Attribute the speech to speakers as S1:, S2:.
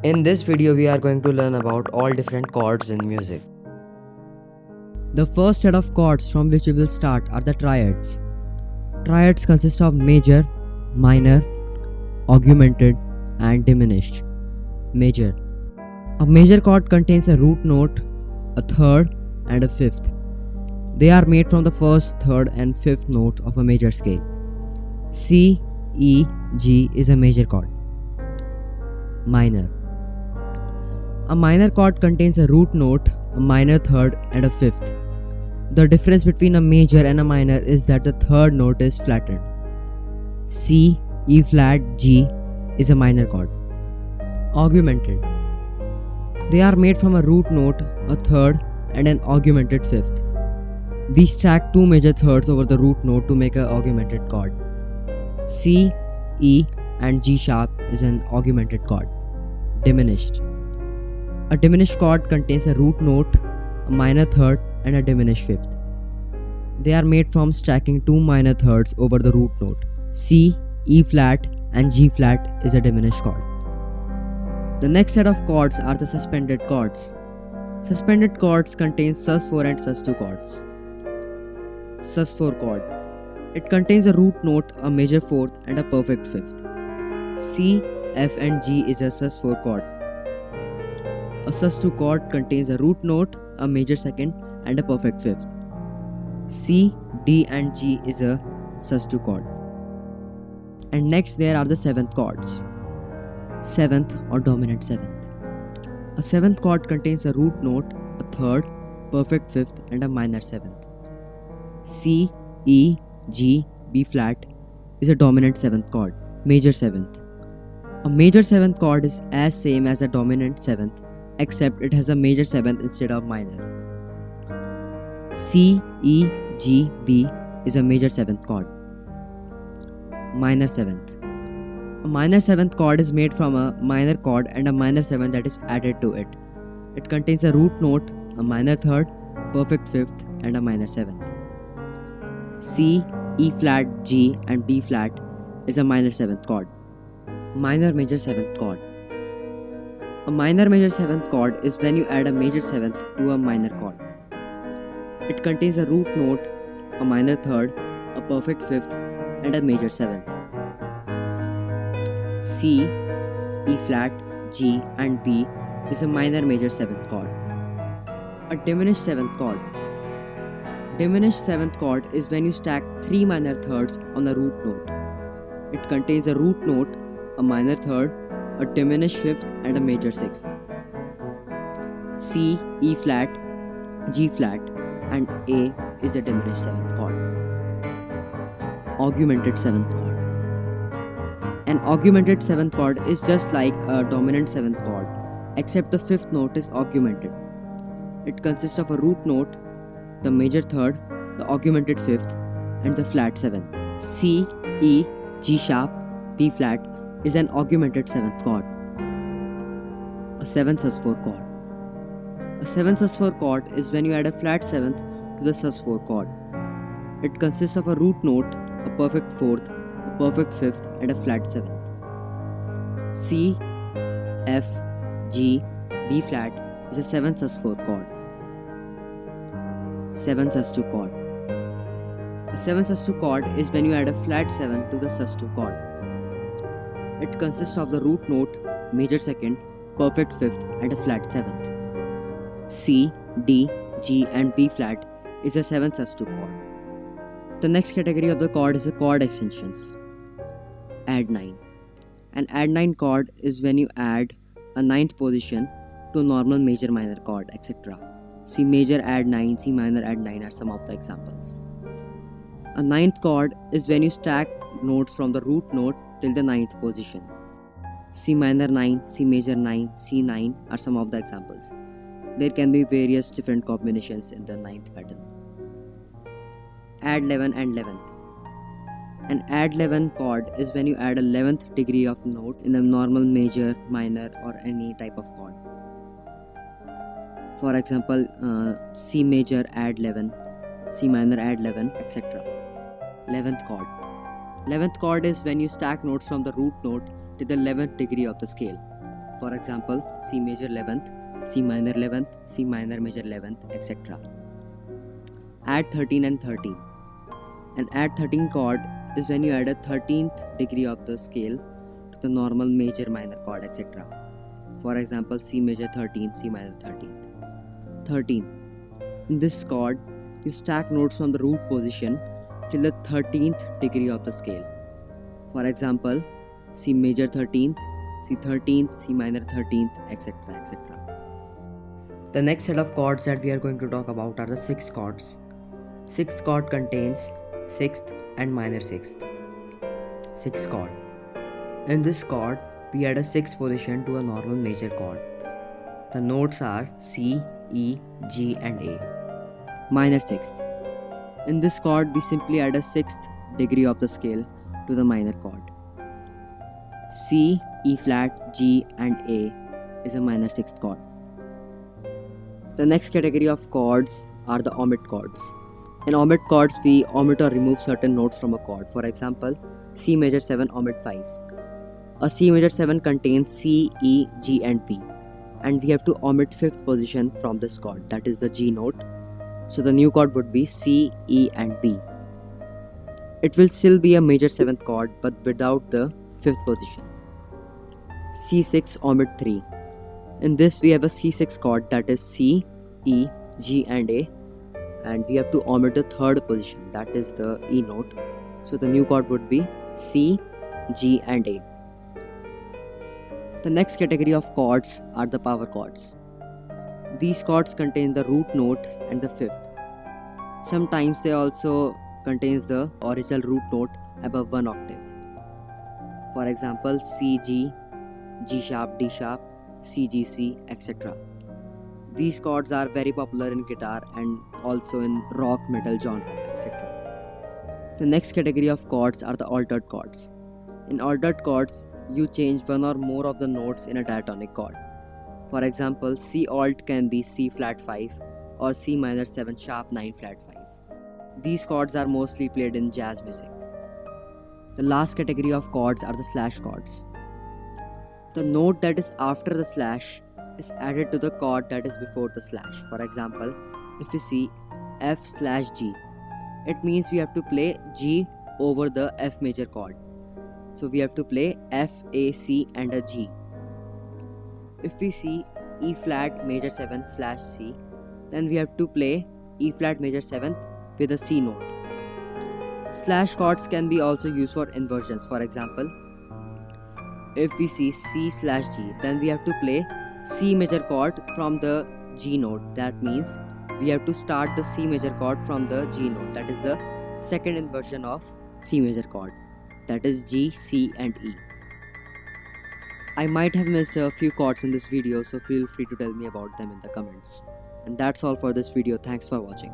S1: In this video, we are going to learn about all different chords in music.
S2: The first set of chords from which we will start are the triads. Triads consist of major, minor, augmented, and diminished. Major. A major chord contains a root note, a third, and a fifth. They are made from the first, third, and fifth note of a major scale. C, E, G is a major chord. Minor. A minor chord contains a root note, a minor third, and a fifth. The difference between a major and a minor is that the third note is flattened. C, E flat, G is a minor chord. Augmented. They are made from a root note, a third, and an augmented fifth. We stack two major thirds over the root note to make an augmented chord. C, E, and G sharp is an augmented chord. Diminished. A diminished chord contains a root note, a minor third, and a diminished fifth. They are made from stacking two minor thirds over the root note. C, E flat, and G flat is a diminished chord. The next set of chords are the suspended chords. Suspended chords contain sus4 and sus2 chords. Sus4 chord. It contains a root note, a major fourth, and a perfect fifth. C, F, and G is a sus4 chord. A sus2 chord contains a root note, a major second, and a perfect fifth. C, D, and G is a sus2 chord. And next there are the seventh chords. Seventh or dominant seventh. A seventh chord contains a root note, a third, perfect fifth, and a minor seventh. C, E, G, B flat is a dominant seventh chord. Major seventh. A major seventh chord is as same as a dominant seventh, except it has a major seventh instead of minor. C, E, G, B is a major seventh chord. Minor seventh. A minor seventh chord is made from a minor chord and a minor seventh that is added to it. It contains a root note, a minor third, perfect fifth, and a minor seventh. C, E flat, G, and B flat is a minor seventh chord. Minor major seventh chord. A minor major seventh chord is when you add a major seventh to a minor chord. It contains a root note, a minor third, a perfect fifth, and a major seventh. C, E flat, G, and B is a minor major seventh chord. A diminished seventh chord. Diminished seventh chord is when you stack three minor thirds on a root note. It contains a root note, a minor third, a diminished fifth, and a major sixth. C, E flat, G flat, and A is a diminished seventh chord. Augmented seventh chord. An augmented seventh chord is just like a dominant seventh chord, except the fifth note is augmented. It consists of a root note, the major third, the augmented fifth, and the flat seventh. C, E, G sharp, B flat is an augmented seventh chord. A 7 sus4 chord. A 7 sus4 chord is when you add a flat seventh to the sus4 chord. It consists of a root note, a perfect fourth, a perfect fifth, and a flat seventh. C, F, G, B flat is a 7 sus4 chord. 7 sus2 chord. A 7 sus2 chord is when you add a flat 7 to the sus2 chord. It consists of the root note, major second, perfect fifth, and a flat seventh. C, D, G, and B flat is a 7 sus2 chord. The next category of the chord is the chord extensions. Add 9. An add 9 chord is when you add a ninth position to a normal major minor chord, etc. C major add 9, C minor add 9 are some of the examples. A ninth chord is when you stack notes from the root note till the ninth position. C minor 9, C major 9, C 9 are some of the examples. There can be various different combinations in the ninth pattern. Add 11 and 11th. An add 11 chord is when you add a 11th degree of note in a normal major, minor, or any type of chord. For example, C major add 11, C minor add 11, etc. 11th chord. 11th chord is when you stack notes from the root note to the 11th degree of the scale. For example, C major 11th, C minor 11th, C minor major 11th, etc. Add 13 and 13. An add 13 chord is when you add a 13th degree of the scale to the normal major minor chord, etc. For example, C major 13, C minor 13th. 13. In this chord, you stack notes from the root position till the 13th degree of the scale. For example, C major 13th, C 13th, C minor 13th, etc. etc.
S1: The next set of chords that we are going to talk about are the sixth chords. Sixth chord contains sixth and minor sixth. Sixth chord. In this chord, we add a sixth position to a normal major chord. The notes are C, E, G and A.
S2: Minor sixth. In this chord, we simply add a sixth degree of the scale to the minor chord. C, E flat, G and A is a minor sixth chord. The next category of chords are the omit chords. In omit chords, we omit or remove certain notes from a chord. For example, C major 7 omit 5. A C major 7 contains C, E, G and B, and we have to omit fifth position from this chord, that is the G note. So the new chord would be C, E and B. It will still be a major 7th chord but without the fifth position. C6 omit 3. In this we have a C6 chord, that is C, E, G and A, and we have to omit the third position, that is the E note. So the new chord would be C, G and A. The next category of chords are the power chords. These chords contain the root note and the fifth. Sometimes they also contains the original root note above 1 octave. For example, C, G, G sharp, D sharp, C, G, C, etc. These chords are very popular in guitar and also in rock, metal genre, etc. The next category of chords are the altered chords. In altered chords, you change one or more of the notes in a diatonic chord. For example, C alt can be C flat 5 or C minor 7 sharp 9 flat 5. These chords are mostly played in jazz music. The last category of chords are the slash chords. The note that is after the slash is added to the chord that is before the slash. For example, if you see F/G, it means we have to play G over the F major chord. So we have to play F, A, C and a G. If we see E flat major 7 / C, then we have to play E flat major 7 with a C note. Slash chords can be also used for inversions. For example, if we see C/G, then we have to play C major chord from the G note. That means we have to start the C major chord from the G note. That is the second inversion of C major chord. That is G, C and E. I might have missed a few chords in this video, so feel free to tell me about them in the comments. And that's all for this video. Thanks for watching.